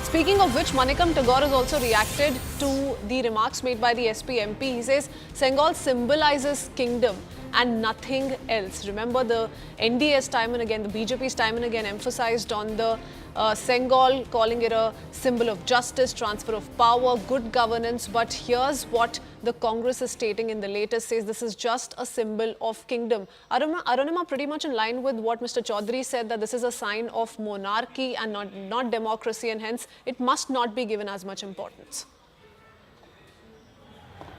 Speaking of which, Manikam Tagore has also reacted to the remarks made by the SP MP. He says Sengal symbolizes kingdom and nothing else. Remember, the NDS time and again, the BJP's time and again emphasized on the Sengal, calling it a symbol of justice, transfer of power, good governance. But here's what the Congress is stating in the latest, says this is just a symbol of kingdom. Arunima, pretty much in line with what Mr. Chaudhary said, that this is a sign of monarchy and not democracy, and hence it must not be given as much importance.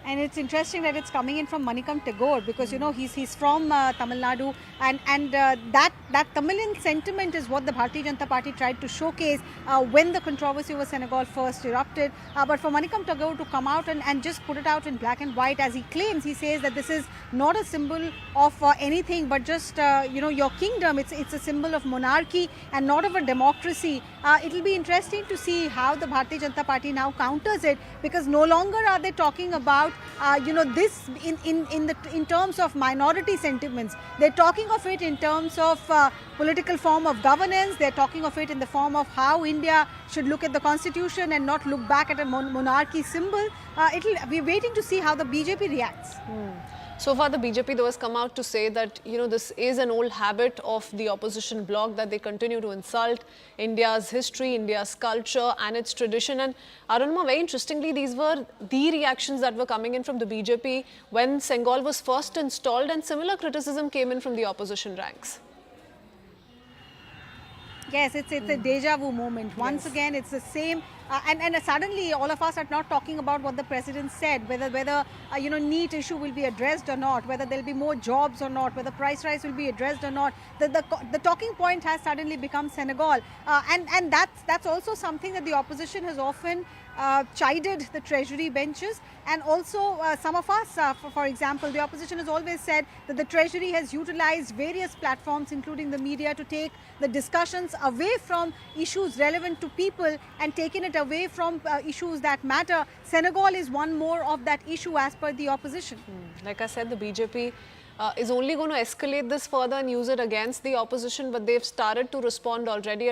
And it's interesting that it's coming in from Manikam Tagore, because you know he's from Tamil Nadu, and that Tamilian sentiment is what the Bharatiya Janata Party tried to showcase when the controversy over Senegal first erupted. But for Manikam Tagore to come out and just put it out in black and white, as he claims, he says that this is not a symbol of anything but just your kingdom. It's a symbol of monarchy and not of a democracy. It'll be interesting to see how the Bharatiya Janata Party now counters it, because no longer are they talking about this in terms of minority sentiments. They're talking of it in terms of political form of governance. They're talking of it in the form of how India should look at the constitution and not look back at a monarchy symbol. We're waiting to see how the BJP reacts. So far, the BJP, though, has come out to say that, this is an old habit of the opposition bloc, that they continue to insult India's history, India's culture and its tradition. And Arunima, very interestingly, these were the reactions that were coming in from the BJP when Sengal was first installed, and similar criticism came in from the opposition ranks. Yes, it's a deja vu moment. Once again, it's the same. And suddenly all of us are not talking about what the president said, whether NEET issue will be addressed or not, whether there will be more jobs or not, whether price rise will be addressed or not. The talking point has suddenly become Senegal. And that's also something that the opposition has often chided the treasury benches, and also some of us, for example, the opposition has always said that the treasury has utilized various platforms, including the media, to take the discussions away from issues relevant to people and taken it away from issues that matter. Senegal is one more of that issue as per the opposition. Like I said, the BJP is only going to escalate this further and use it against the opposition, but they've started to respond already.